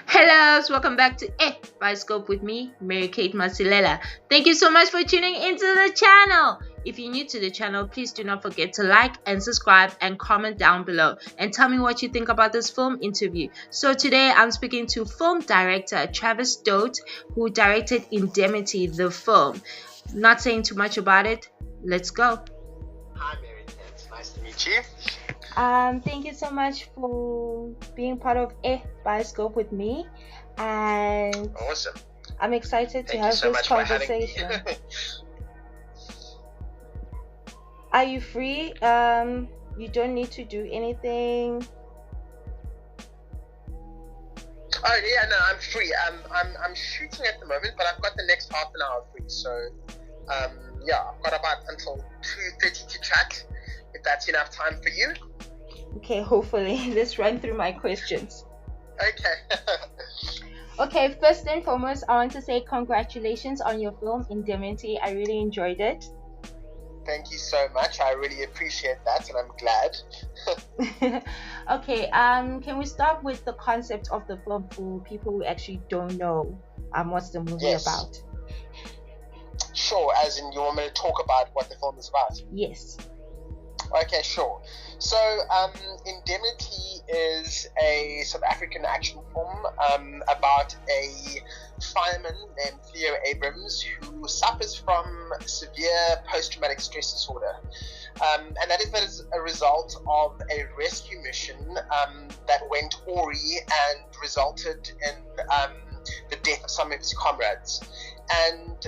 Hello, welcome back to Bioscope with me, Mary Kate Masilela. Thank you so much for tuning into the channel. If you're new to the channel, please do not forget to like and subscribe and comment down below and tell me what you think about this film interview. So today I'm speaking to film director Travis Taute, who directed Indemnity, the film. Not saying too much about it, let's go. Hi Mary Kate, it's nice to meet you. Thank you so much for being part of Bioscope with me, and Awesome. I'm excited to Thank you have so this much for having me. conversation. Are you free? You don't need to do anything. Oh yeah, no, I'm free. I'm shooting at the moment, but I've got the next half an hour free. So yeah, I've got about until 2:30 to chat. If that's enough time for you. Okay, hopefully. Let's run through my questions. Okay. Okay, first and foremost, I want to say congratulations on your film Indemnity. I really enjoyed it. Thank you so much. I really appreciate that, and I'm glad. Okay, can we start with the concept of the film for people who actually don't know what's the movie Yes. about? Sure, as in you want me to talk about what the film is about? Yes. Okay, sure. So, Indemnity is a South African action film about a fireman named Theo Abrams who suffers from severe post-traumatic stress disorder. And that is as a result of a rescue mission that went awry and resulted in the death of some of his comrades. And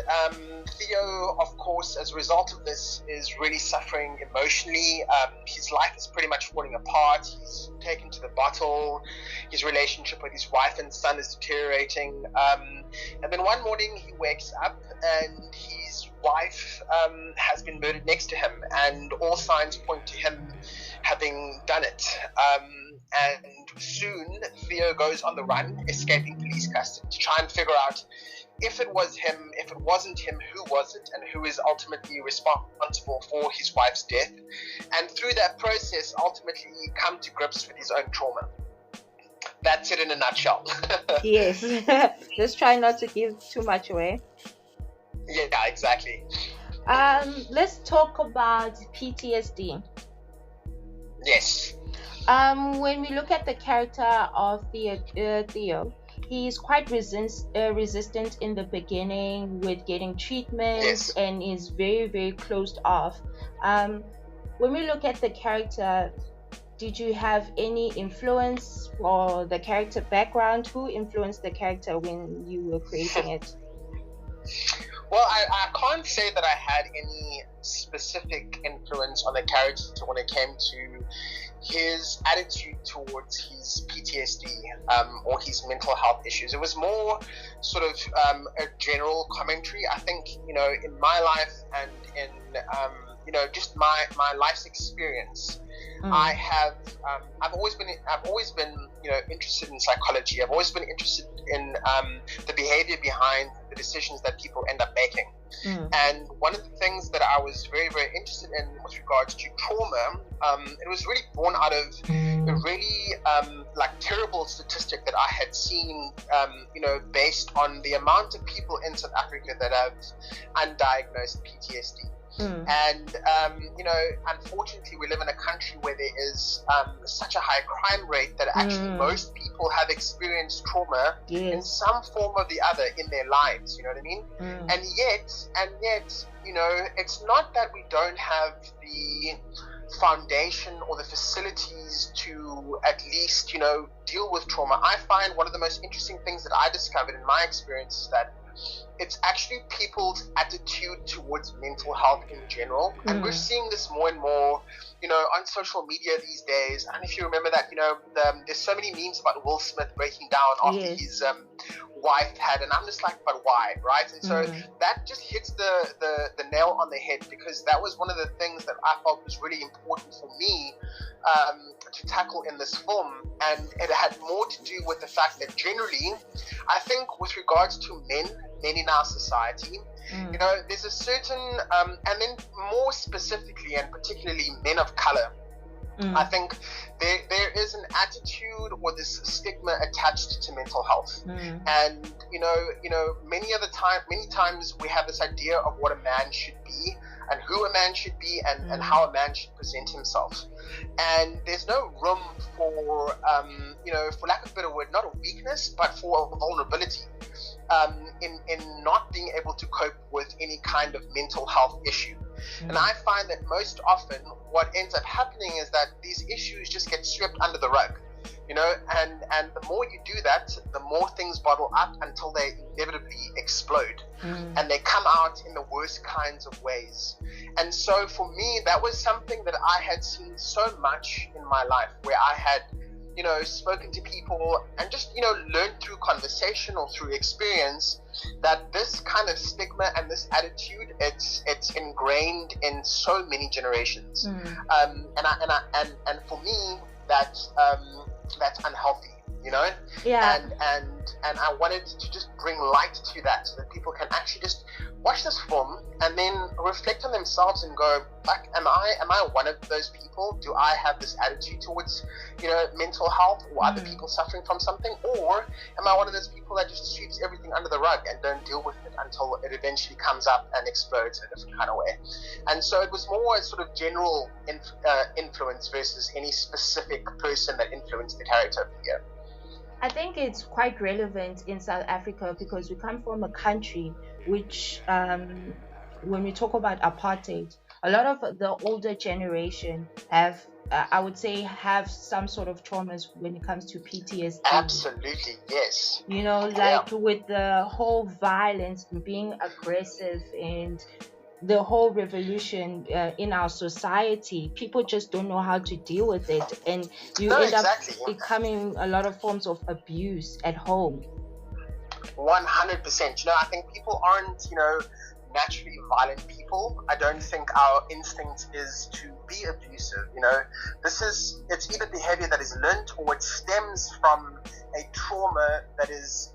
Theo, of course, as a result of this, is really suffering emotionally. His life is pretty much falling apart. He's taken to the bottle. His relationship with his wife and son is deteriorating. And then one morning he wakes up and his wife has been murdered next to him, and all signs point to him having done it. And soon Theo goes on the run, escaping police custody to try and figure out if it was him, if it wasn't him, who was it, and who is ultimately responsible for his wife's death. And through that process, ultimately come to grips with his own trauma. That's it in a nutshell. Yes. Let's try not to give too much away. Yeah, exactly. Let's talk about PTSD. Yes. When we look at the character of Theo, he's quite resistant in the beginning with getting treatment. Yes. And is very, very closed off. When we look at the character, did you have any influence for the character background? Who influenced the character when you were creating it? Well, I can't say that I had any specific influence on the character when it came to his attitude towards his PTSD or his mental health issues. It was more sort of a general commentary. I think, in my life and in, just my life's experience, I've always been interested in psychology. I've always been interested in the behavior behind the decisions that people end up making. And one of the things that I was very, very interested in with regards to trauma, it was really born out of a really terrible statistic that I had seen, based on the amount of people in South Africa that have undiagnosed PTSD. And unfortunately we live in a country where there is such a high crime rate that actually most people have experienced trauma in some form or the other in their lives, you know what I mean? And yet, it's not that we don't have the foundation or the facilities to at least, deal with trauma. I find one of the most interesting things that I discovered in my experience is that it's actually people's attitude towards mental health in general. And we're seeing this more and more, on social media these days. And if you remember that, there's so many memes about Will Smith breaking down after his wife had, and I'm just like, but why, right? And so that just hits the nail on the head, because that was one of the things that I felt was really important for me to tackle in this film. And it had more to do with the fact that generally, I think with regards to men in our society, there's a certain, and then more specifically and particularly men of color, I think there is an attitude or this stigma attached to mental health, and many times we have this idea of what a man should be and who a man should be and how a man should present himself, and there's no room for for lack of a better word, not a weakness but for a vulnerability in not being able to cope with any kind of mental health issue. And I find that most often what ends up happening is that these issues just get swept under the rug, and the more you do that, the more things bottle up until they inevitably explode, and they come out in the worst kinds of ways. And so for me, that was something that I had seen so much in my life, where I had spoken to people and just learned through conversation or through experience that this kind of stigma and this attitude, it's ingrained in so many generations, and for me that's unhealthy, Yeah. And I wanted to just bring light to that, so that people can actually just watch this film and then reflect on themselves and go, like, am I one of those people? Do I have this attitude towards mental health or other people suffering from something, or am I one of those people that just sweeps everything under the rug and don't deal with it until it eventually comes up and explodes in a different kind of way? And so it was more a sort of general influence versus any specific person that influenced the character of the year. I think it's quite relevant in South Africa because we come from a country which, when we talk about apartheid, a lot of the older generation have, I would say, have some sort of traumas when it comes to PTSD. Absolutely, yes. With the whole violence and being aggressive and the whole revolution in our society, people just don't know how to deal with it, and you end up becoming a lot of forms of abuse at home. 100%. I think people aren't naturally violent people. I don't think our instinct is to be abusive. It's either behavior that is learned or it stems from a trauma that is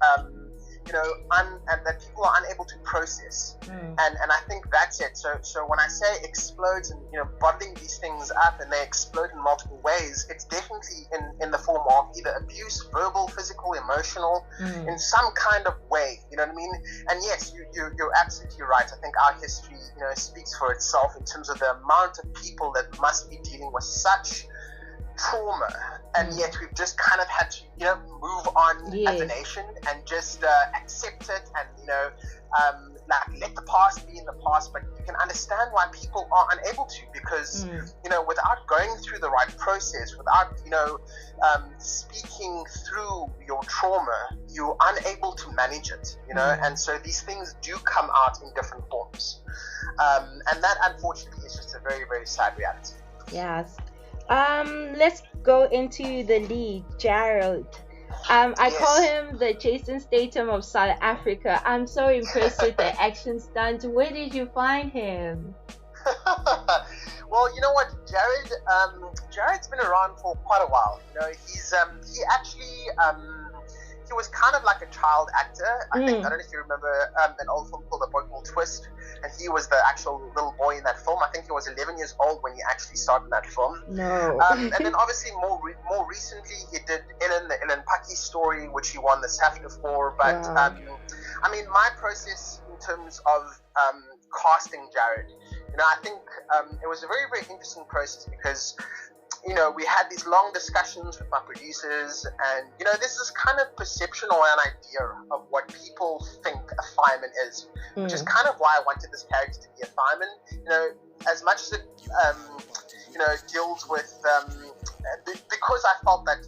and that people are unable to process, and I think that's it. So when I say explodes and bottling these things up and they explode in multiple ways, it's definitely in the form of either abuse, verbal, physical, emotional, in some kind of way. You know what I mean? And yes, you're absolutely right. I think our history speaks for itself in terms of the amount of people that must be dealing with such trauma, and yet we've just kind of had to move on as a nation and just accept it and let the past be in the past. But you can understand why people are unable to, because without going through the right process, without speaking through your trauma, you're unable to manage it, and so these things do come out in different forms, and that unfortunately is just a very, very sad reality. Yes. Let's go into the lead, Gerald. I call him the Jason Statham of South Africa. I'm so impressed with the action stunts. Where did you find him? Well, you know what, Jared's been around for quite a while. He was kind of like a child actor. I don't know if you remember an old film called A Boy Called Twist, and he was the actual little boy in that film. I think he was 11 years old when he actually started in that film. No. And then obviously more recently he did the Ellen Paki story, which he won the SAFTA for. But my process in terms of casting Jared, I think it was a very, very interesting process because we had these long discussions with my producers, and this is kind of perception or an idea of what people think a fireman is, which is kind of why I wanted this character to be a fireman. As much as it deals with because I felt that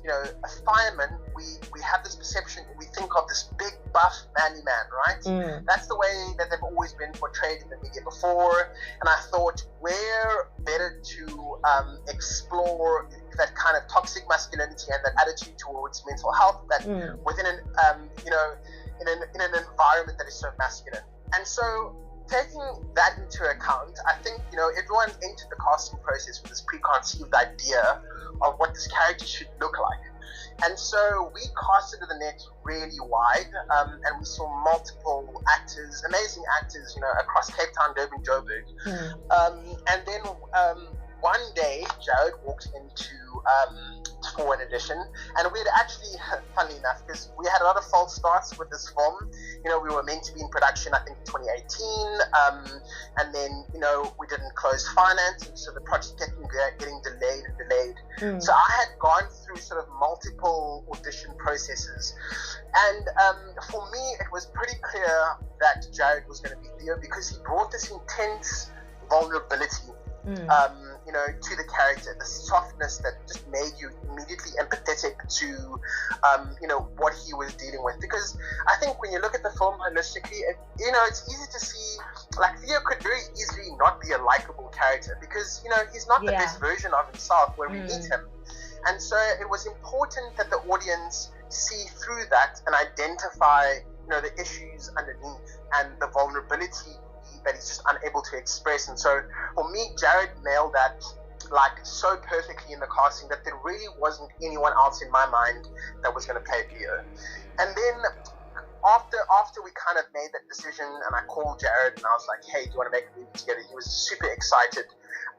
a fireman, we have this perception, we think of this big buff manly man, right? That's the way that they've always been portrayed in the media before, and I thought where better to explore that kind of toxic masculinity and that attitude towards mental health that within an in an environment that is so masculine. And so taking that into account, I think everyone entered the casting process with this preconceived idea of what this character should look like. And so we casted the net really wide, and we saw multiple actors, amazing actors, across Cape Town, Durban, Joburg. And then one day, Jared walked into for an audition, and we had actually, funnily enough, because we had a lot of false starts with this film. You know, we were meant to be in production, I think, in 2018, and then, you know, we didn't close finance, so the project kept getting delayed and delayed. So I had gone through sort of multiple audition processes, and for me, it was pretty clear that Jared was going to be Theo, because he brought this intense vulnerability, you know, to the character, the softness that just made you immediately empathetic to, you know, what he was dealing with. Because I think when you look at the film holistically, you know, it's easy to see, like, Theo could very easily not be a likable character, because, you know, he's not the best version of himself when we meet him. And so it was important that the audience see through that and identify, you know, the issues underneath and the vulnerability that he's just unable to express. And so for me, Jared nailed that, like, so perfectly in the casting that there really wasn't anyone else in my mind that was going to play Theo. And then after we kind of made that decision, and I called Jared and I was like, hey, do you want to make a movie together? He was super excited.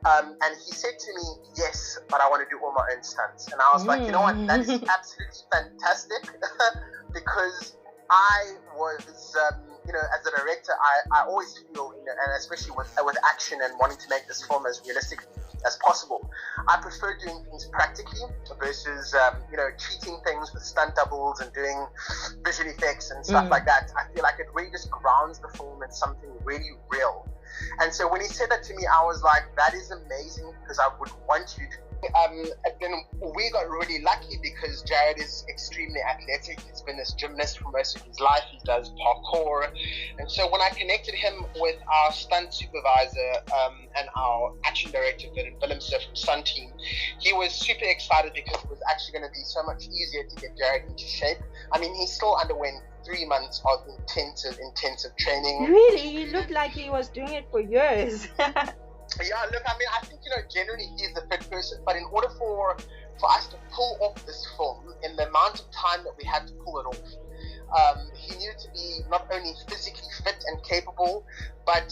And he said to me, yes, but I want to do all my own stunts. And I was like, you know what, that is absolutely fantastic, because I was, you know, as a director, I always feel, you know, and especially with action and wanting to make this film as realistic as possible, I prefer doing things practically versus, you know, cheating things with stunt doubles and doing visual effects and stuff like that. I feel like it really just grounds the film in something really real. And so when he said that to me, I was like, that is amazing, because I would want you to. And then we got really lucky because Jared is extremely athletic. He's been a gymnast for most of his life. He does parkour. And so when I connected him with our stunt supervisor and our action director, Willem from Stunt Team, he was super excited because it was actually going to be so much easier to get Jared into shape. I mean, he still underwent 3 months of intensive training. Really? He looked like he was doing it for years. Yeah, look, I mean, I think, you know, generally he is a fit person, but in order for us to pull off this film in the amount of time that we had to pull it off, he needed to be not only physically fit and capable, but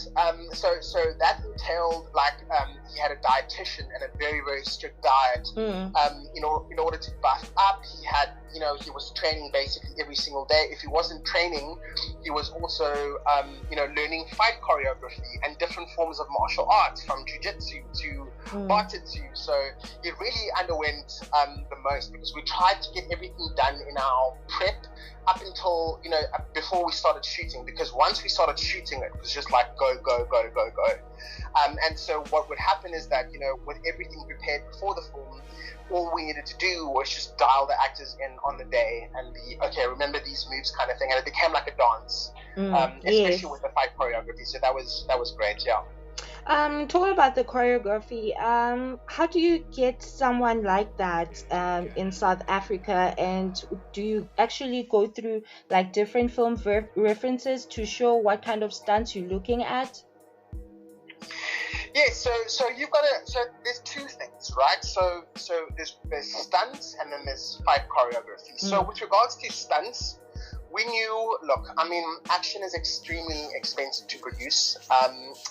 so that entailed, like, he had a dietitian and a very, very strict diet. In order to buff up, he had, you know, he was training basically every single day. If he wasn't training, he was also, you know, learning fight choreography and different forms of martial arts, from jiu-jitsu to bartetsu. So he really underwent the most, because we tried to get everything done in our prep up until, you know, before we started shooting, because once we started shooting, it was just like go. And so what would happen is that, you know, with everything prepared before the film, all we needed to do was just dial the actors in on the day and be, okay, remember these moves, kind of thing. And it became like a dance, especially with the fight choreography. So that was great, yeah. Talking about the choreography, how do you get someone like that in South Africa, and do you actually go through like different film references to show what kind of stunts you're looking at? Yeah, so you've got to, so there's two things, right? So there's stunts and then there's fight choreography. So with regards to stunts, we knew, look, I mean, action is extremely expensive to produce.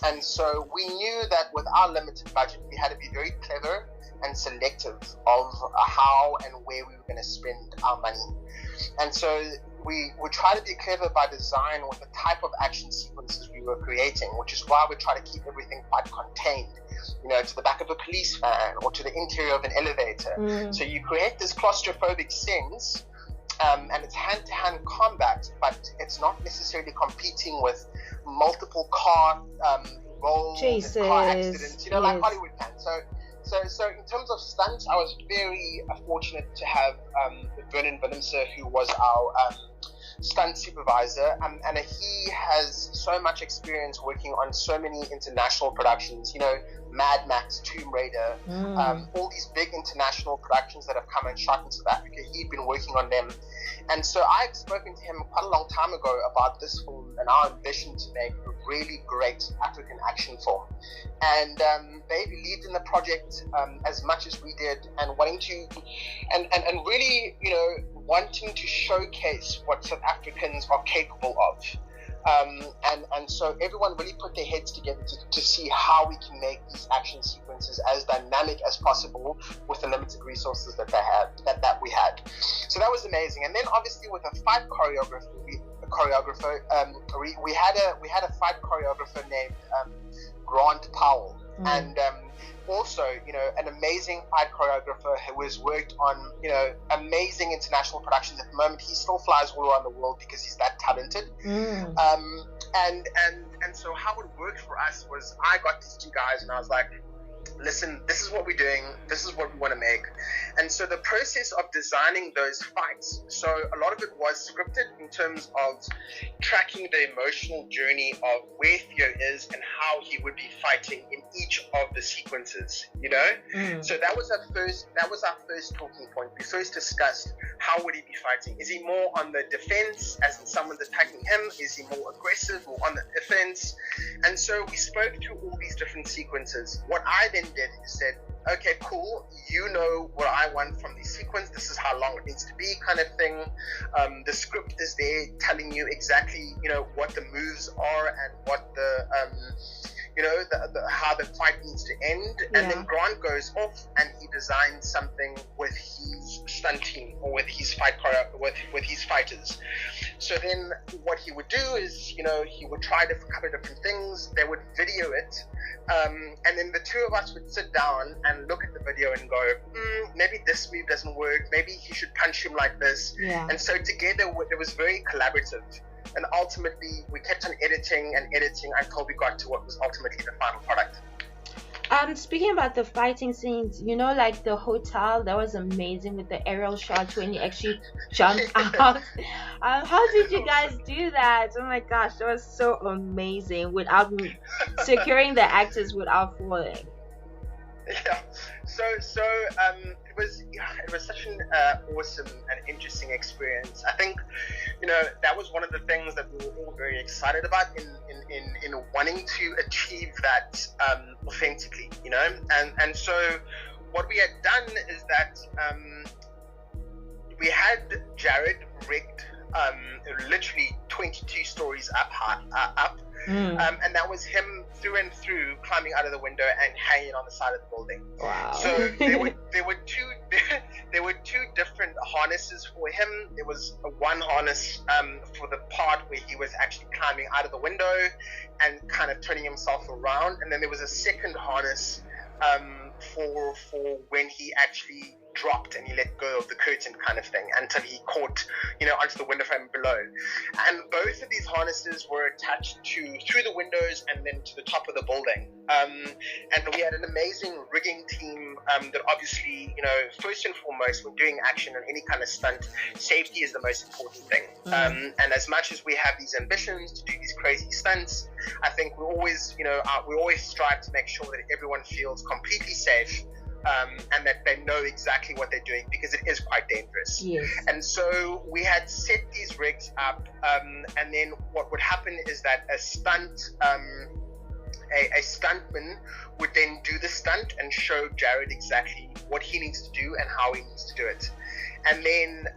And so we knew that with our limited budget, we had to be very clever and selective of how and where we were going to spend our money. And so we try to be clever by design with the type of action sequences we were creating, which is why we try to keep everything quite contained, you know, to the back of a police van or to the interior of an elevator. So you create this claustrophobic sense, and it's hand-to-hand combat, but it's not necessarily competing with multiple car rolls chases, and car accidents, you know, like Hollywood can. So in terms of stunts, I was very fortunate to have Willem, who was our stunt supervisor, and he has so much experience working on so many international productions, you know, Mad Max, Tomb Raider, all these big international productions that have come and shot in South Africa. He'd been working on them. And so I had spoken to him quite a long time ago about this film and our ambition to make a really great African action film. And they believed in the project as much as we did, and wanting to, and really, you know, wanting to showcase what South Africans are capable of. And so everyone really put their heads together to see how we can make these action sequences as dynamic as possible with the limited resources that we had. So that was amazing. And then obviously with a fight choreographer, we had a fight choreographer named Grant Powell, and also, an amazing fight choreographer who has worked on, amazing international productions. At the moment, he still flies all around the world because he's that talented. And so how it worked for us was I got these two guys and I was like, listen, this is what we're doing, this is what we want to make. And so the process of designing those fights, so a lot of it was scripted in terms of tracking the emotional journey of where Theo is and how he would be fighting in each of the sequences, So that was our first talking point. We first discussed how would he be fighting. Is he more on the defense, as in someone's attacking him? Is he more aggressive or on the offense? And so we spoke through all these different sequences. What I then did is said, okay, cool, you know what I want from the sequence, this is how long it needs to be, kind of thing. The script is there telling you exactly, what the moves are and what the how the fight needs to end. And then Grant goes off and he designs something with his stunt team or with his with his fighters. So then what he would do is, he would try a couple of different things. They would video it, and then the two of us would sit down and look at the video and go, maybe this move doesn't work, maybe he should punch him like this. And so together it was very collaborative. And ultimately, we kept on editing until we got to what was ultimately the final product. Speaking about the fighting scenes, like the hotel, that was amazing with the aerial shots when you actually jumped out. How did you guys do that? Oh my gosh, that was so amazing without securing the actors without falling. Yeah. So it was such an awesome and interesting experience. I think, that was one of the things that we were all very excited about in wanting to achieve that authentically, and so what we had done is that we had Jared rigged literally 22 stories up. And that was him through and through, climbing out of the window and hanging on the side of the building. Wow. So there were two different harnesses for him. There was one harness for the part where he was actually climbing out of the window and kind of turning himself around, and then there was a second harness for when he actually dropped and he let go of the curtain, kind of thing, until he caught onto the window frame below. And both of these harnesses were attached through the windows and then to the top of the building. And we had an amazing rigging team that obviously, first and foremost, when doing action and any kind of stunt, safety is the most important thing. And as much as we have these ambitions to do these crazy stunts, I think we always strive to make sure that everyone feels completely safe. And that they know exactly what they're doing, because it is quite dangerous. Yes. And so we had set these rigs up, and then what would happen is that a stuntman would then do the stunt and show Jared exactly what he needs to do and how he needs to do it. And then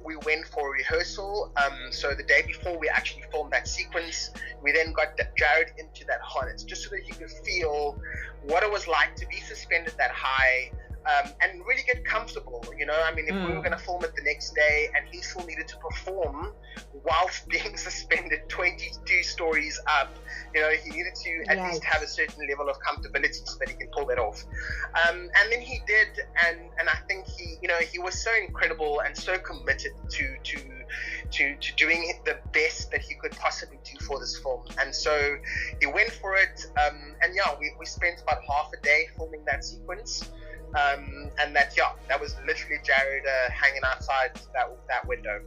we went for a rehearsal. So the day before we actually filmed that sequence, we then got Jared into that harness just so that he could feel what it was like to be suspended that high, and really get comfortable. If we were going to film it the next day and he still needed to perform whilst being suspended 22 stories up, he needed to at least have a certain level of comfortability so that he can pull that off. And then he did, and I think he was so incredible and so committed to doing the best that he could possibly do for this film. And so he went for it, and we spent about half a day filming that sequence. And that was literally Jared hanging outside that window.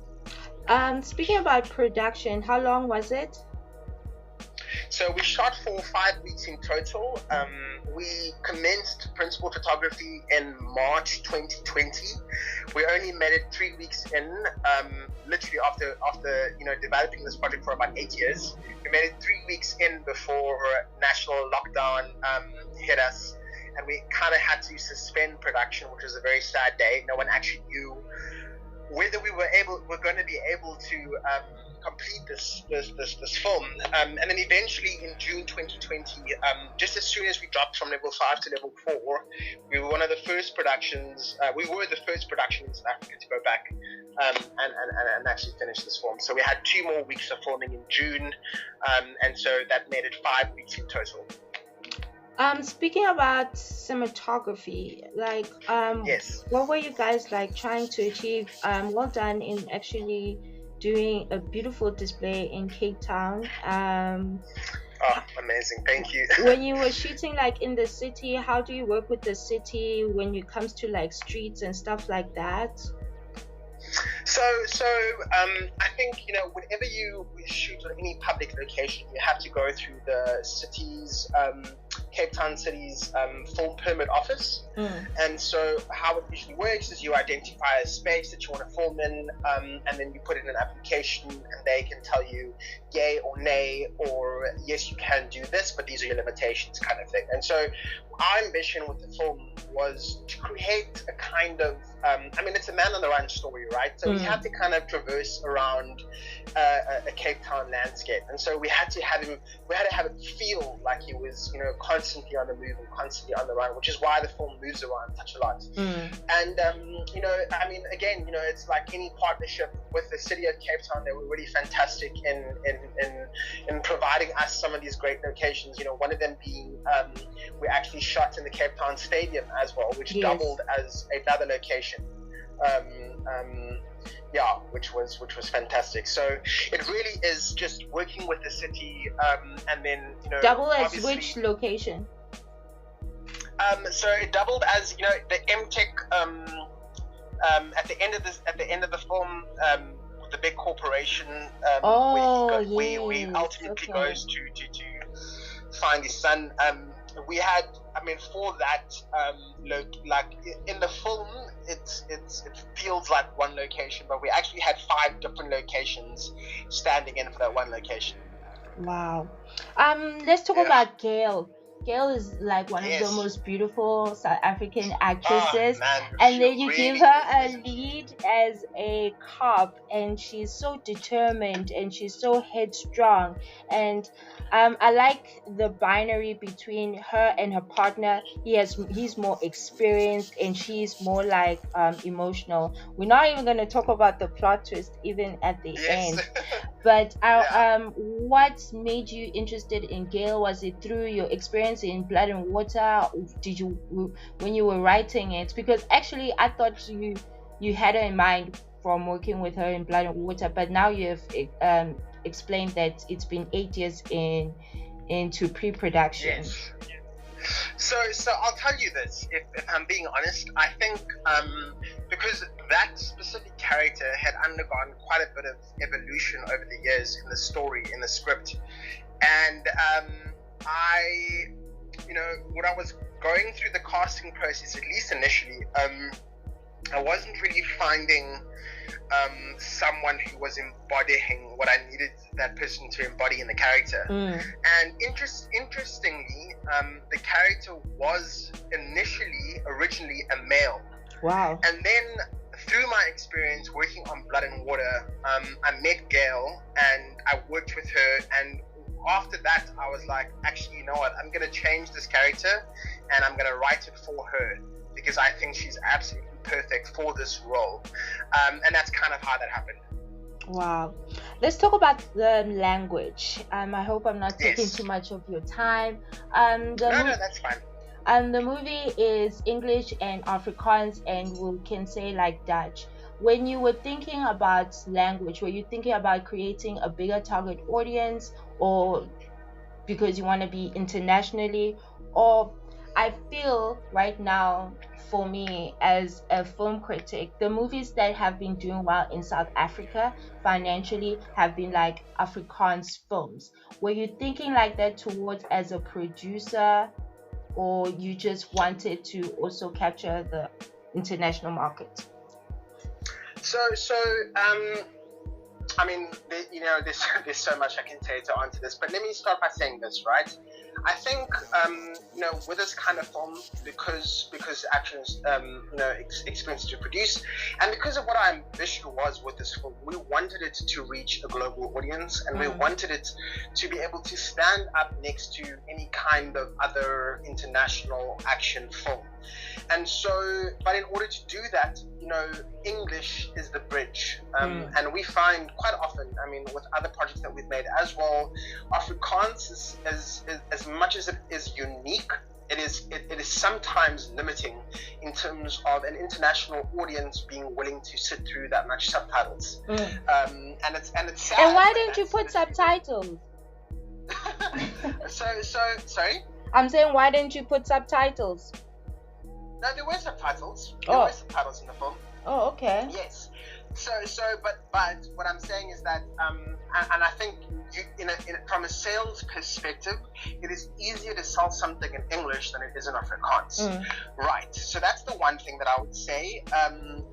Speaking about production, how long was it? So we shot for 5 weeks in total. We commenced principal photography in March 2020. We only made it 3 weeks in, literally after developing this project for about 8 years. We made it 3 weeks in before national lockdown hit us, and we kind of had to suspend production, which was a very sad day. No one actually knew whether we're going to be able to complete this film, and then eventually in June 2020, just as soon as we dropped from level 5 to level 4, we were one of the first productions. We were the first production in South Africa to go back and actually finish this film. So we had 2 more weeks of filming in June, and so that made it 5 weeks in total. Speaking about cinematography, like, Yes. what were you guys like trying to achieve? Well done in actually doing a beautiful display in Cape Town. Oh, amazing! Thank you. When you were shooting like in the city, how do you work with the city when it comes to like streets and stuff like that? So I think, whenever you shoot on any public location, you have to go through the city's, Cape Town City's film permit office. And so how it usually works is you identify a space that you want to film in, and then you put in an application, and they can tell you yay or nay, or yes, you can do this, but these are your limitations, kind of thing. And so our ambition with the film was to create a kind of, it's a man on the run story, right? So we had to kind of traverse around a Cape Town landscape, and so we had to have it feel like he was, constantly on the move and constantly on the run, which is why the film moves around such a lot. And again, it's like any partnership with the city of Cape Town. They were really fantastic in providing us some of these great locations. One of them being, we actually shot in the Cape Town Stadium as well, which doubled as another location. Which was fantastic. So it really is just working with the city, and then double as which location? So it doubled as the MTech, at the end of the film, the big corporation, where he ultimately goes to find his son. We had, for that, like in the film, it feels like one location, but we actually had 5 different locations standing in for that one location. Wow. Let's talk about Gail. Gail is like one of the most beautiful South African actresses, and then you give her a lead as a cop, and she's so determined and she's so headstrong, and I like the binary between her and her partner. He's more experienced and she's more like emotional. We're not even going to talk about the plot twist even at the end. But what made you interested in Gail? Was it through your experience in Blood and Water? Did you, when you were writing it? Because actually I thought you had her in mind from working with her in Blood and Water, but now you have explained that it's been 8 years into pre-production. Yes. So I'll tell you this, if I'm being honest, I think because that specific character had undergone quite a bit of evolution over the years in the story, in the script, and when I was going through the casting process, at least initially, I wasn't really finding someone who was embodying what I needed that person to embody in the character. And interestingly, the character was originally a male. Wow. And then through my experience working on Blood and Water, I met Gail and I worked with her, and after that I was like, actually, you know what, I'm going to change this character and I'm going to write it for her, because I think she's absolutely perfect for this role. And that's kind of how that happened. Wow. Let's talk about the language. I hope I'm not taking too much of your time. No, that's fine. The movie is English and Afrikaans, and we can say like Dutch. When you were thinking about language, were you thinking about creating a bigger target audience, or because you want to be internationally? Or I feel right now, for me as a film critic, the movies that have been doing well in South Africa financially have been like Afrikaans films. Were you thinking like that towards as a producer, or you just wanted to also capture the international market? There's so much I can say to answer this, but let me start by saying this, right? I think with this kind of film, because Action is expensive to produce, and because of what our ambition was with this film, we wanted it to reach a global audience, and we wanted it to be able to stand up next to any kind of other international action film. And so, but in order to do that, English is the bridge, and we find quite often, with other projects that we've made as well, Afrikaans is as much as it is unique, it is sometimes limiting in terms of an international audience being willing to sit through that much subtitles. And it's sad. And why didn't you put subtitles? so sorry? I'm saying, why didn't you put subtitles? No, there were subtitles. There were subtitles in the film. Oh, okay. Yes. But what I'm saying is that, and I think from a sales perspective, it is easier to sell something in English than it is in Afrikaans. Right. So that's the one thing that I would say,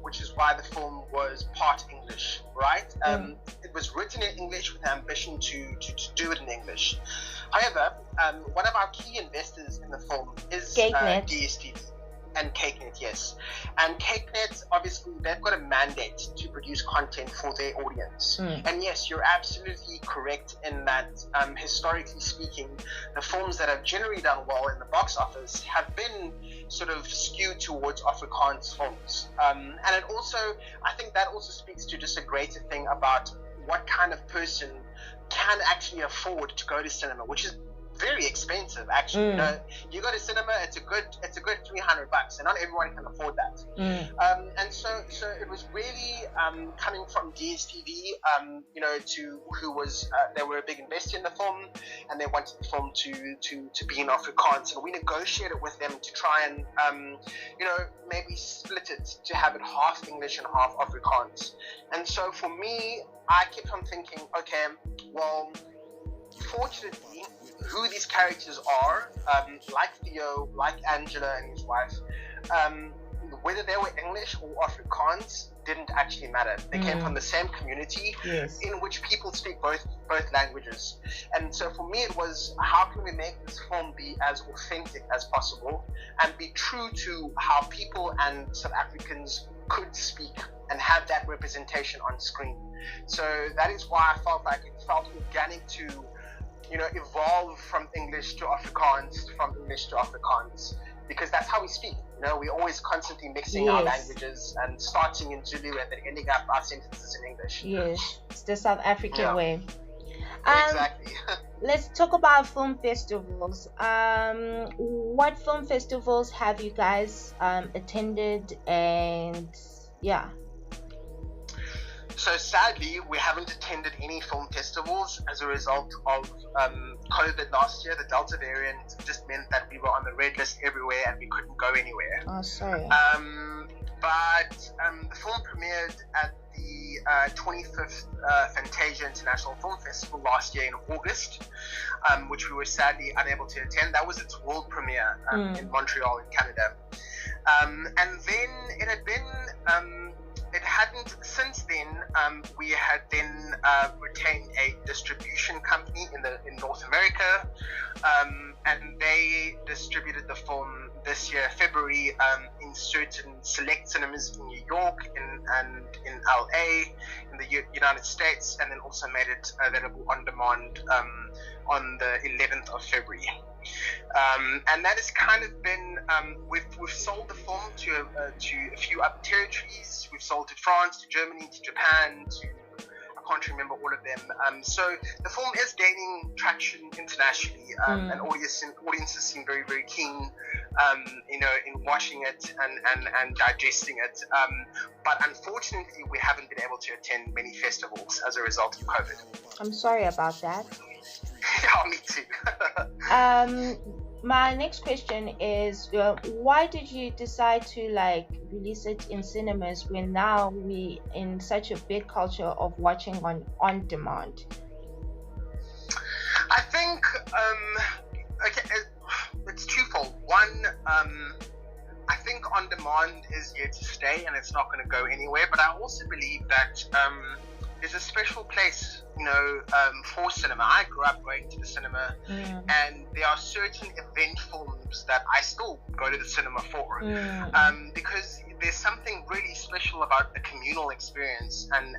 which is why the film was part English. Right. It was written in English with the ambition to do it in English. However, one of our key investors in the film is DSTV. And CakeNet, yes. And CakeNet, obviously, they've got a mandate to produce content for their audience. And yes, you're absolutely correct in that, historically speaking, the films that have generally done well in the box office have been sort of skewed towards Afrikaans films. And it also, I think that also speaks to just a greater thing about what kind of person can actually afford to go to cinema, which is very expensive, actually. You go to cinema, it's a good $300, and not everyone can afford that. And so it was really coming from DSTV, they were a big investor in the film, and they wanted the film to be in Afrikaans, and we negotiated with them to try and maybe split it to have it half English and half Afrikaans. And so for me, I kept on thinking, okay, well, fortunately, who these characters are, like Theo, like Angela and his wife, whether they were English or Afrikaans didn't actually matter. They came from the same community in which people speak both languages. And so for me, it was, how can we make this film be as authentic as possible and be true to how people and South Africans could speak and have that representation on screen. So that is why I felt like it felt organic to evolve from English to Afrikaans, from English to Afrikaans, because that's how we speak. We're always constantly mixing our languages and starting in Zulu and then ending up our sentences in English. Yes, it's the South African way. Exactly. Let's talk about film festivals. What film festivals have you guys attended? And So sadly, we haven't attended any film festivals as a result of COVID last year. The Delta variant just meant that we were on the red list everywhere and we couldn't go anywhere. Oh, sorry. But the film premiered at the 25th Fantasia International Film Festival last year in August, which we were sadly unable to attend. That was its world premiere in Montreal in Canada. And then it had been... It hadn't since then. We had then retained a distribution company in North America, and they distributed the film this year, February, in certain select cinemas in New York and in LA, in the United States, and then also made it available on demand on the 11th of February. And that has kind of been, we've sold the film to a few other territories. We've sold to France, to Germany, to Japan, I can't remember all of them. So the film is gaining traction internationally, and audiences seem very, very keen, in watching it and digesting it. But unfortunately, we haven't been able to attend many festivals as a result of COVID. I'm sorry about that. Yeah, me too. My next question is, why did you decide to release it in cinemas when now we in such a big culture of watching on demand? I think it's twofold. One, I think on demand is here to stay and it's not going to go anywhere. But I also believe that there's a special place, for cinema. I grew up going to the cinema, and there are certain event films that I still go to the cinema for, because there's something really special about the communal experience and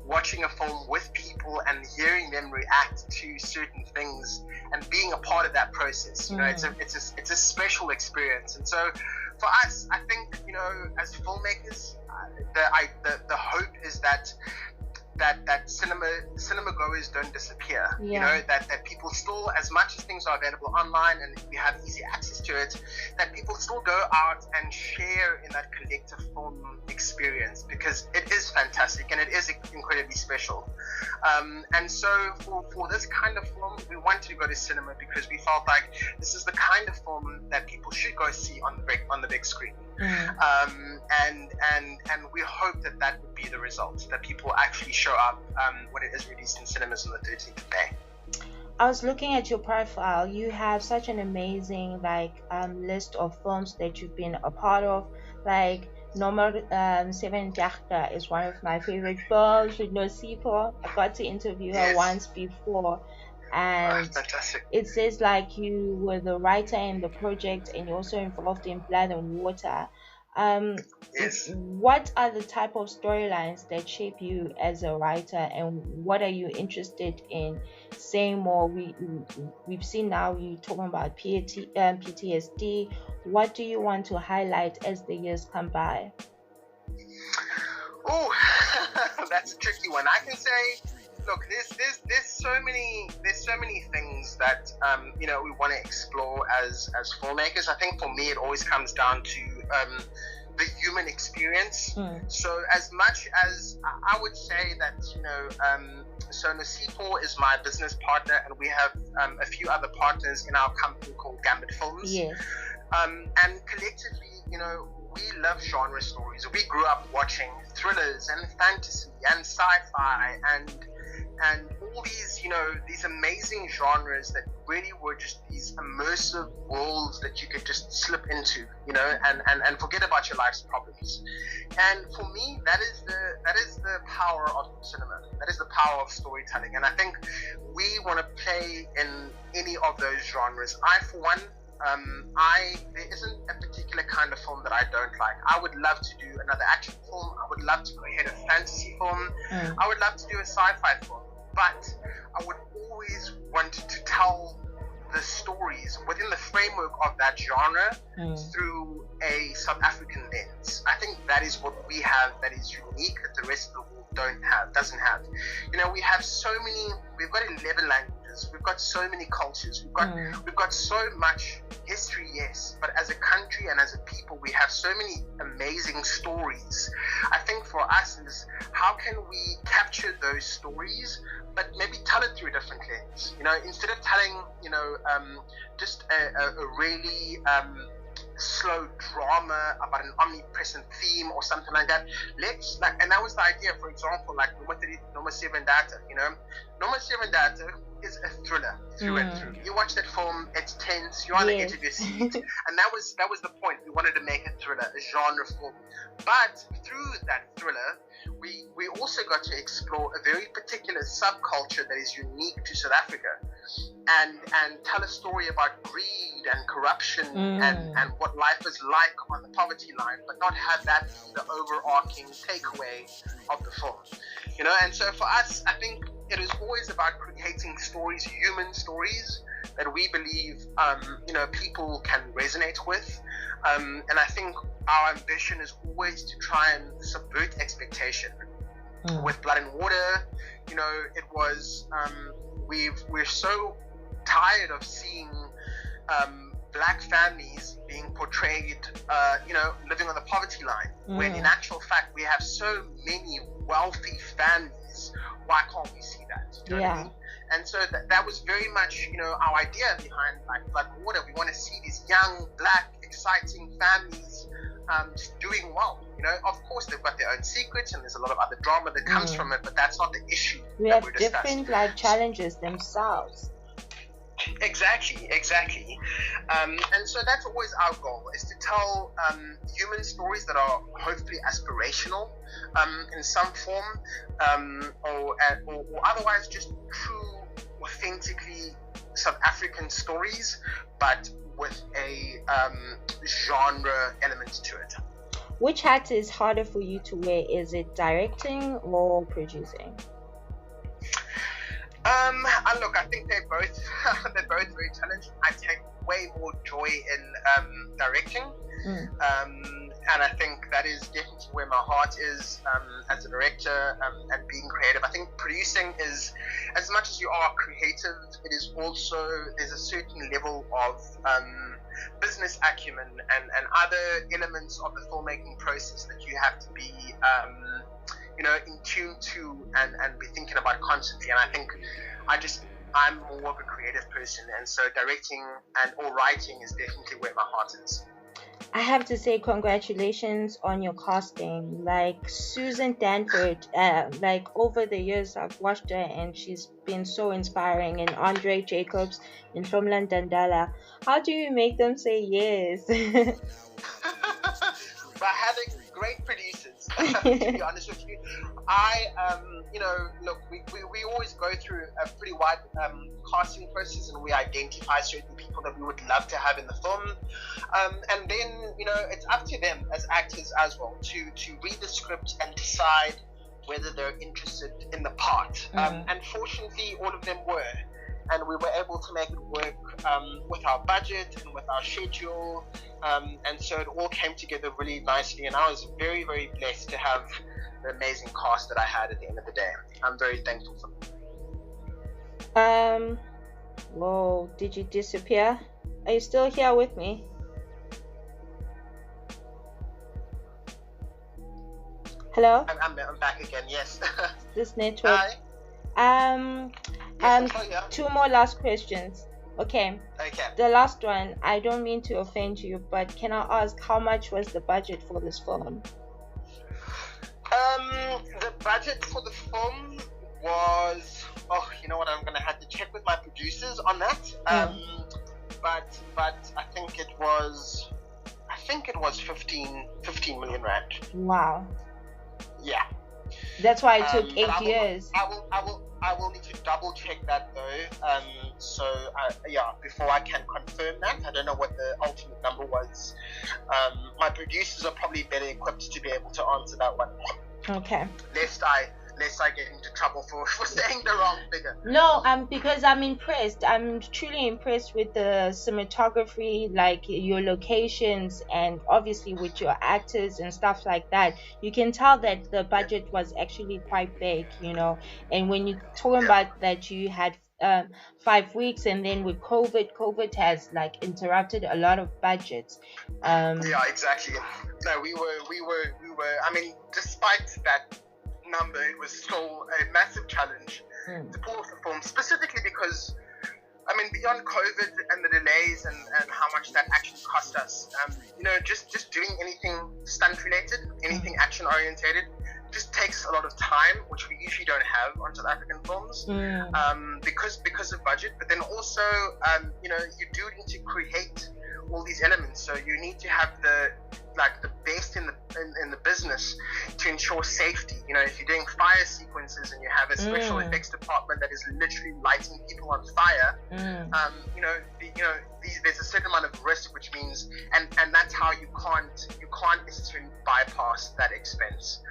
watching a film with people and hearing them react to certain things and being a part of that process. It's a special experience. And so for us, I think, as filmmakers, the hope is that cinema goers don't disappear. That people still, as much as things are available online and we have easy access to it, that people still go out and share in that collective film experience, because it is fantastic and it is incredibly special. And so for this kind of film, we wanted to go to cinema because we felt like this is the kind of film that people should go see on the big screen. And we hope that would be the result, that people actually show up when it is released in cinemas on the 13th of May. I was looking at your profile. You have such an amazing list of films that you've been a part of. Like Nummer 7 is one of my favorite films with Nosipho. I got to interview her once before, and it says like you were the writer in the project and you're also involved in Blood and Water. What are the type of storylines that shape you as a writer, and what are you interested in saying more? We've seen now you talking about PTSD. What do you want to highlight as the years come by? Oh, that's a tricky one. I can say, look, there's so many things that we want to explore as filmmakers. I think for me, it always comes down to the human experience. So as much as I would say that so Nosipho is my business partner, and we have a few other partners in our company called Gambit Films. And collectively, we love genre stories. We grew up watching thrillers and fantasy and sci-fi and all these, these amazing genres that really were just these immersive worlds that you could just slip into, and forget about your life's problems. And for me, that is the power of cinema. That is the power of storytelling. And I think we want to play in any of those genres. I, for one, there isn't a particular kind of film that I don't like. I would love to do another action film. I would love to go ahead a fantasy film. I would love to do a sci-fi film. But I would always want to tell the stories within the framework of that genre through a South African lens. I think that is what we have that is unique that the rest of the world doesn't have. We have we've got 11 languages, we've got so many cultures, we've got so much history, yes, but as a country and as a people, we have so many amazing stories. I think for us is how can we capture those stories, but maybe tell it through a different lens. Instead of telling, just a really slow drama about an omnipresent theme or something like that. And that was the idea, for example, like Number 7 Data, Number 7 Data is a thriller through and through. You watch that film, it's tense, you're on the edge of your seat, and that was the point. We wanted to make a thriller, a genre film. But through that thriller, we also got to explore a very particular subculture that is unique to South Africa, and tell a story about greed and corruption and what life is like on the poverty line, but not have that be the overarching takeaway of the film. And so for us, I think it is always about creating stories, human stories, that we believe people can resonate with. And I think our ambition is always to try and subvert expectation. With Blood and Water, it was we're so tired of seeing black families being portrayed, living on the poverty line, when in actual fact we have so many wealthy families. Why can't we see that? You know what I mean? And so that was very much, our idea behind like Blood and Water. We want to see these young, black, exciting families just doing well. Of course they've got their own secrets and there's a lot of other drama that comes from it, but that's not the issue. We have different challenges themselves. Exactly. And so that's always our goal, is to tell human stories that are hopefully aspirational in some form, or otherwise just true, authentically South African stories, but with a genre element to it. Which hat is harder for you to wear? Is it directing or producing? Look, I think they're both very challenging. I take way more joy in directing, and I think that is definitely where my heart is as a director, and being creative. I think producing is, as much as you are creative, it is also, there's a certain level of business acumen and other elements of the filmmaking process that you have to be in tune to and be thinking about constantly. And I think I'm more of a creative person, and so directing or writing is definitely where my heart is. I have to say congratulations on your casting. Like Susan Danford, like over the years I've watched her and she's been so inspiring, and Andre Jacobs and from Dandala. How do you make them say yes? By having great producers, to be honest with you. Look, we always go through a pretty wide casting process, and we identify certain people that we would love to have in the film, and then it's up to them as actors as well to read the script and decide whether they're interested in the part. And fortunately, all of them were. And we were able to make it work with our budget and with our schedule, and so it all came together really nicely, and I was very, very blessed to have the amazing cast that I had at the end of the day. I'm very thankful for them. Whoa, did you disappear? Are you still here with me? Hello? I'm back again, yes. This network. Hi. Two more last questions. Okay. The last one, I don't mean to offend you, but can I ask how much was the budget for this film? The budget for the film was, I'm gonna have to check with my producers on that. But I think it was 15 million rand. Wow. Yeah. That's why it took 8 years. I will need to double check that though. Before I can confirm that, I don't know what the ultimate number was. My producers are probably better equipped to be able to answer that one. Okay. Lest I get into trouble for saying the wrong figure. No, because I'm impressed. I'm truly impressed with the cinematography, like your locations, and obviously with your actors and stuff like that. You can tell that the budget was actually quite big, And when you're talking about that you had 5 weeks, and then with COVID has like interrupted a lot of budgets. Yeah, exactly. No, we were. I mean, despite that number, it was still a massive challenge to pull off the film, specifically because, beyond COVID and the delays and how much that actually cost us, just doing anything stunt related, anything action orientated, just takes a lot of time, which we usually don't have on South African films, because of budget. But then also, you do need to create all these elements, so you need to have the best in the business to ensure safety. If you're doing fire sequences and you have a special effects department that is literally lighting people on fire, there's a certain amount of risk, which means, and that's how you can't necessarily bypass that expense.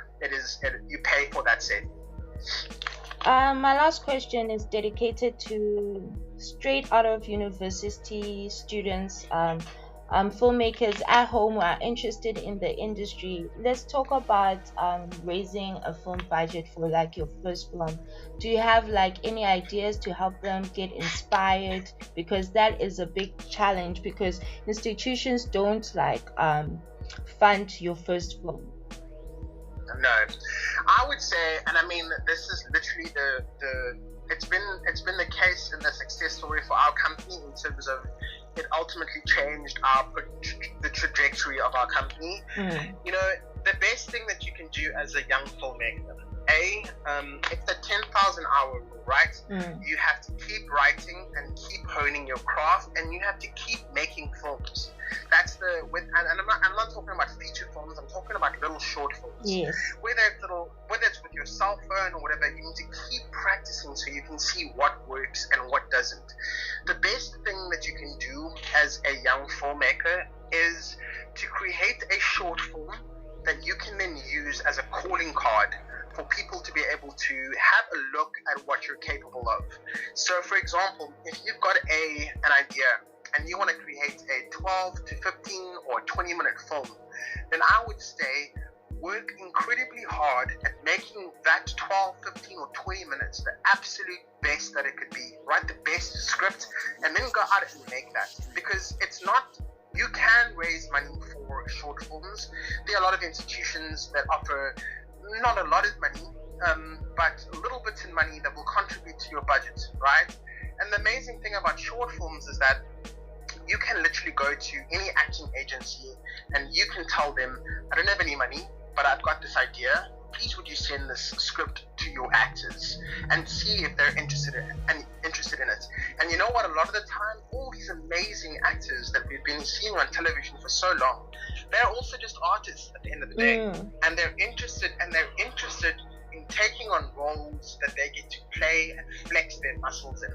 You pay for that safety. My last question is dedicated to straight out of university students, filmmakers at home who are interested in the industry. Let's talk about raising a film budget for like your first film. Do you have like any ideas to help them get inspired? Because that is a big challenge, because institutions don't fund your first film. No, I would say, and this is literally it's been the case in the success story for our company, in terms of it ultimately changed the trajectory of our company. The best thing that you can do as a young filmmaker It's the 10,000 hour rule, right? You have to keep writing and keep honing your craft, and you have to keep making films. That's and I'm not talking about feature films. I'm talking about little short films. Yes. Whether it's with your cell phone or whatever, you need to keep practicing so you can see what works and what doesn't. The best thing that you can do as a young filmmaker is to create a short film that you can then use as a calling card for people to be able to have a look at what you're capable of. So, for example, if you've got an idea and you want to create a 12 to 15 or 20-minute film, then I would say work incredibly hard at making that 12, 15, or 20 minutes the absolute best that it could be. Write the best script and then go out and make that. Because it's not, you can raise money for short films. There are a lot of institutions that offer not a lot of money, but little bits in money that will contribute to your budget, right? And the amazing thing about short films is that you can literally go to any acting agency and you can tell them, I don't have any money, but I've got this idea. Please would you send this script to your actors and see if they're interested in it. And you know what, a lot of the time, all these amazing actors that we've been seeing on television for so long, they're also just artists at the end of the day. And they're interested in taking on roles that they get to play and flex their muscles in.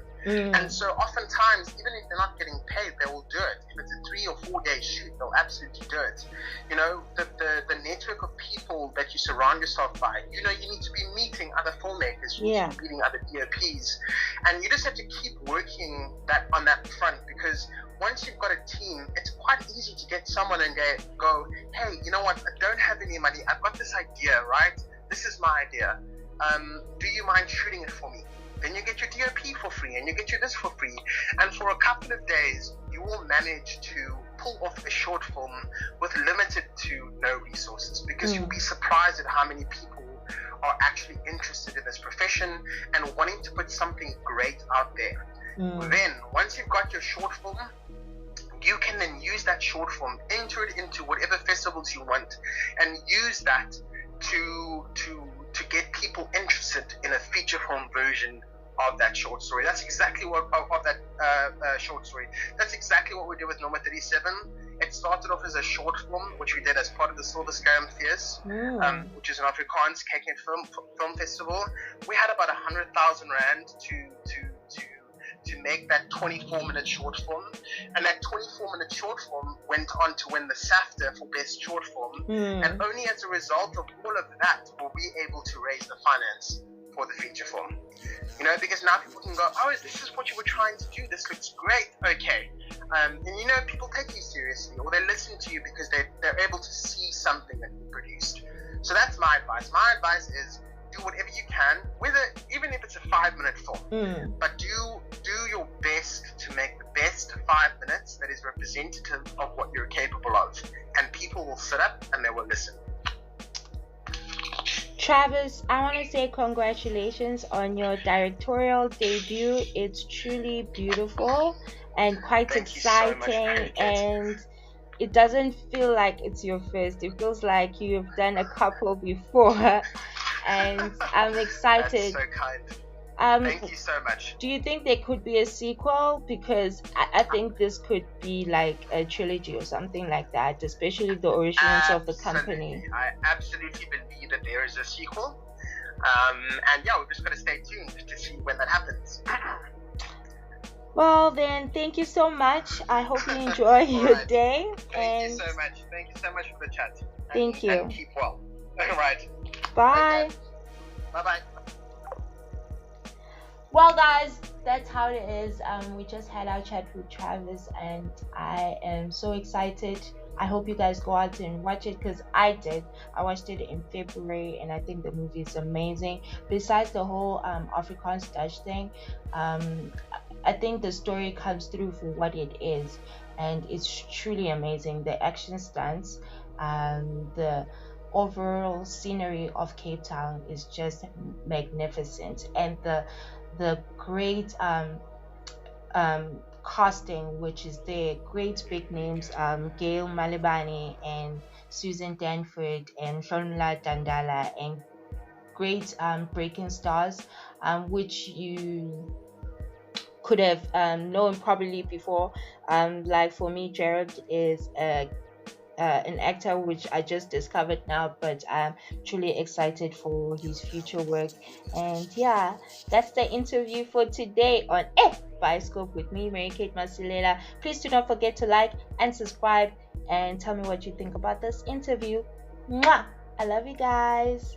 And so oftentimes, even if they're not getting paid, they will do it. If it's a 3 or 4 day shoot, they'll absolutely do it. You know, the network of people that you surround yourself by, you know, you need to be meeting other filmmakers, you need to be meeting other DOPs, and you just have to keep working on that front, because once you've got a team, it's quite easy to get someone and go, hey, you know what, I don't have any money, I've got this idea, right? This is my idea. Do you mind shooting it for me? Then you get your DOP for free, and you get your this for free. And for a couple of days, you will manage to pull off a short film with limited to no resources, because you'll be surprised at how many people are actually interested in this profession and wanting to put something great out there. Then, once you've got your short film, you can then use that short film, enter it into whatever festivals you want, and use that to get people interested in a feature film version of that short story. That's exactly what of that short story. That's exactly what we did with Norma 37. It started off as a short film, which we did as part of the Silver Scarab Theas, which is an Afrikaans KK film festival. We had about 100,000 rand to make that 24-minute short film, and that 24-minute short film went on to win the SAFTA for best short film. And only as a result of all of that were we able to raise the finance for the feature film. You know, because now people can go, oh, this is what you were trying to do, this looks great, okay. And you know, people take you seriously, or they listen to you because they're able to see something that you produced. So that's my advice. My advice is do whatever you can, even if it's a 5-minute film, but do your best to make the best 5 minutes that is representative of what you're capable of, and people will sit up and they will listen. Travis, I want to say congratulations on your directorial debut. It's truly beautiful and quite exciting, and it doesn't feel like it's your first. It feels like you've done a couple before. And I'm excited. That's so kind. Thank you so much. Do you think there could be a sequel? Because I think this could be like a trilogy or something like that, especially the origins of the company. I absolutely believe that there is a sequel. And yeah, we've just got to stay tuned to see when that happens. Well, then, thank you so much. I hope you enjoy your day. Thank you so much. Thank you so much for the chat. Thank you. And keep well. All right. Bye. Okay. Bye-bye. Well, guys, that's how it is. We just had our chat with Travis, and I am so excited. I hope you guys go out and watch it, because I did. I watched it in February, and I think the movie is amazing. Besides the whole Afrikaans Dutch thing, I think the story comes through for what it is, and it's truly amazing. The action stunts, the overall scenery of Cape Town is just magnificent, and the great casting which is there, great big names, Gail Malibani and Susan Danford and Shonla Dandala, and great breaking stars, which you could have known probably before. Like for me, Gerald is an actor which I just discovered now, but I'm truly excited for his future work. And yeah, that's the interview for today on Bioscope with me, Mary Kate Masilela. Please do not forget to like and subscribe and tell me what you think about this interview. Mwah! I love you guys.